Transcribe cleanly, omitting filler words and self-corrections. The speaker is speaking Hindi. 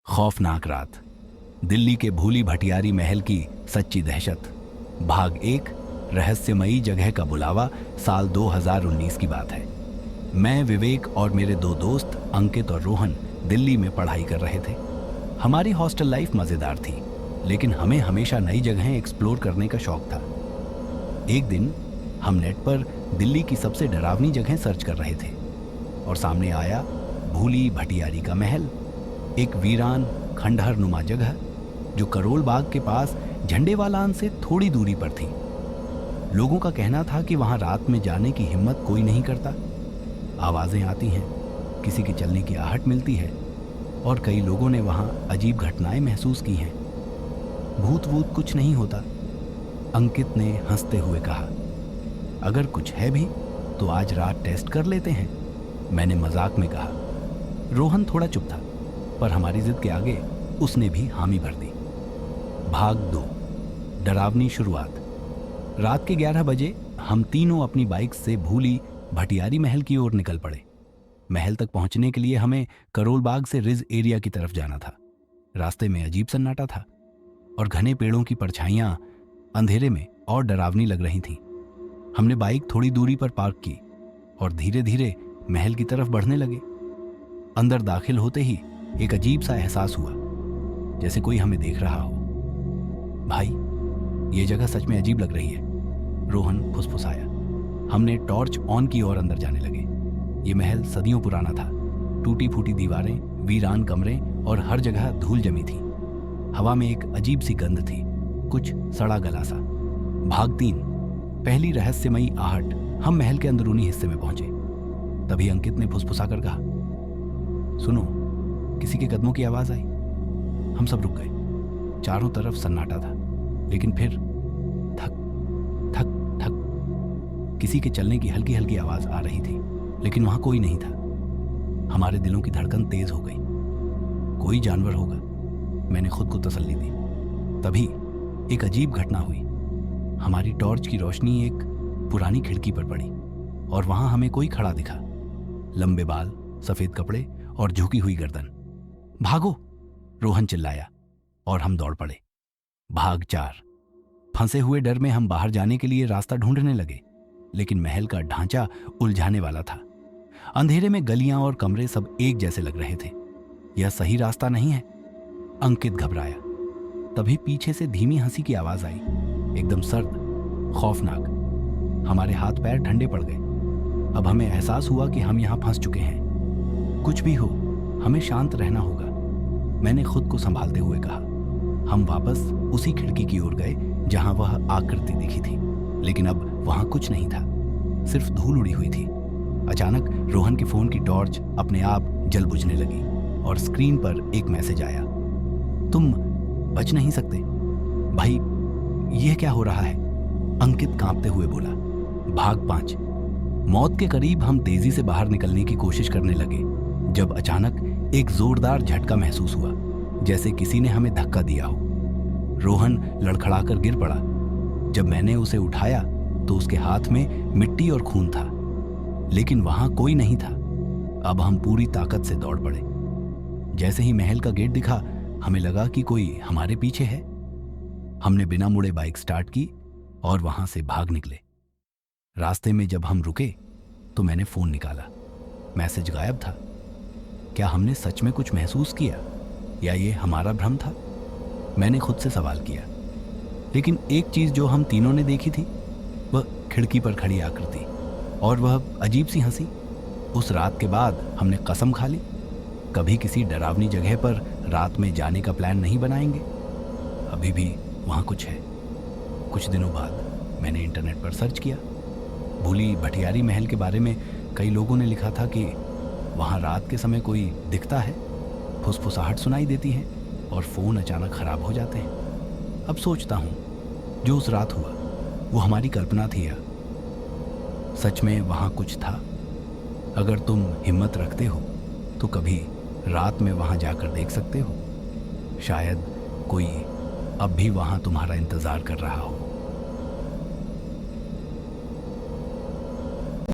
खौफनाक रात। दिल्ली के भूली भटियारी महल की सच्ची दहशत। भाग 1। रहस्यमयी जगह का बुलावा। साल 2019 की बात है। मैं, विवेक और मेरे दो दोस्त अंकित और रोहन दिल्ली में पढ़ाई कर रहे थे। हमारी हॉस्टल लाइफ मज़ेदार थी, लेकिन हमें हमेशा नई जगहें एक्सप्लोर करने का शौक था। एक दिन हम नेट पर दिल्ली की सबसे डरावनी जगह सर्च कर रहे थे और सामने आया भूली भटियारी का महल। एक वीरान खंडहर नुमा जगह जो करोल बाग के पास झंडेवालान से थोड़ी दूरी पर थी। लोगों का कहना था कि वहां रात में जाने की हिम्मत कोई नहीं करता। आवाजें आती हैं, किसी के चलने की आहट मिलती है और कई लोगों ने वहां अजीब घटनाएं महसूस की हैं। भूत वूत कुछ नहीं होता, अंकित ने हंसते हुए कहा। अगर कुछ है भी तो आज रात टेस्ट कर लेते हैं, मैंने मजाक में कहा। रोहन थोड़ा चुप था, पर हमारी जिद के आगे उसने भी हामी भर दी। भाग 2। डरावनी शुरुआत। रात के 11 बजे हम तीनों अपनी बाइक से भूली भटियारी महल की ओर निकल पड़े। महल तक पहुंचने के लिए हमें करोल बाग से रिज एरिया की तरफ जाना था। रास्ते में अजीब सन्नाटा था और घने पेड़ों की परछाइयां अंधेरे में और डरावनी लग रही थीं। हमने बाइक थोड़ी दूरी पर पार्क की और धीरे धीरे महल की तरफ बढ़ने लगे। अंदर दाखिल होते ही एक अजीब सा एहसास हुआ, जैसे कोई हमें देख रहा हो। भाई, ये जगह सच में अजीब लग रही है, रोहन फुसफुसाया। हमने टॉर्च ऑन की और अंदर जाने लगे। ये महल सदियों पुराना था। टूटी फूटी दीवारें, वीरान कमरे और हर जगह धूल जमी थी। हवा में एक अजीब सी गंध थी, कुछ सड़ा गला सा। भाग 3। पहली रहस्यमयी आहट। हम महल के अंदरूनी हिस्से में पहुंचे। तभी अंकित ने फुसफुसाकर कहा, सुनो, किसी के कदमों की आवाज आई। हम सब रुक गए। चारों तरफ सन्नाटा था, लेकिन फिर थक थक थक किसी के चलने की हल्की हल्की आवाज आ रही थी, लेकिन वहां कोई नहीं था। हमारे दिलों की धड़कन तेज हो गई। कोई जानवर होगा, मैंने खुद को तसल्ली दी। तभी एक अजीब घटना हुई। हमारी टॉर्च की रोशनी एक पुरानी खिड़की पर पड़ी और वहां हमें कोई खड़ा दिखा। लंबे बाल, सफेद कपड़े और झुकी हुई गर्दन। भागो, रोहन चिल्लाया और हम दौड़ पड़े। भाग 4। फंसे हुए डर में हम बाहर जाने के लिए रास्ता ढूंढने लगे, लेकिन महल का ढांचा उलझाने वाला था। अंधेरे में गलियां और कमरे सब एक जैसे लग रहे थे। यह सही रास्ता नहीं है, अंकित घबराया। तभी पीछे से धीमी हंसी की आवाज आई, एकदम सर्द, खौफनाक। हमारे हाथ पैर ठंडे पड़ गए। अब हमें एहसास हुआ कि हम यहां फंस चुके हैं। कुछ भी हो, हमें शांत रहना होगा, मैंने खुद को संभालते हुए कहा। हम वापस उसी खिड़की की ओर गए जहां वह आकृति दिखी थी, लेकिन अब वहां कुछ नहीं था, सिर्फ धूल उड़ी हुई थी। अचानक रोहन के फोन की टॉर्च अपने आप जल बुझने लगी और स्क्रीन पर एक मैसेज आया, तुम बच नहीं सकते। भाई, यह क्या हो रहा है? अंकित कांपते हुए बोला। भाग 5। मौत के करीब हम तेजी से बाहर निकलने की कोशिश करने लगे जब अचानक एक जोरदार झटका महसूस हुआ, जैसे किसी ने हमें धक्का दिया हो। रोहन लड़खड़ाकर गिर पड़ा। जब मैंने उसे उठाया तो उसके हाथ में मिट्टी और खून था, लेकिन वहां कोई नहीं था। अब हम पूरी ताकत से दौड़ पड़े। जैसे ही महल का गेट दिखा, हमें लगा कि कोई हमारे पीछे है। हमने बिना मुड़े बाइक स्टार्ट की और वहां से भाग निकले। रास्ते में जब हम रुके तो मैंने फोन निकाला। मैसेज गायब था। क्या हमने सच में कुछ महसूस किया या ये हमारा भ्रम था? मैंने खुद से सवाल किया। लेकिन एक चीज जो हम तीनों ने देखी थी, वह खिड़की पर खड़ी आकृति और वह अजीब सी हंसी। उस रात के बाद हमने कसम खा ली, कभी किसी डरावनी जगह पर रात में जाने का प्लान नहीं बनाएंगे। अभी भी वहां कुछ है। कुछ दिनों बाद मैंने इंटरनेट पर सर्च किया। भूली भटियारी महल के बारे में कई लोगों ने लिखा था कि वहां रात के समय कोई दिखता है, फुसफुसाहट सुनाई देती है और फोन अचानक खराब हो जाते हैं। अब सोचता हूं, जो उस रात हुआ वो हमारी कल्पना थी या सच में वहां कुछ था? अगर तुम हिम्मत रखते हो तो कभी रात में वहां जाकर देख सकते हो। शायद कोई अब भी वहां तुम्हारा इंतजार कर रहा हो।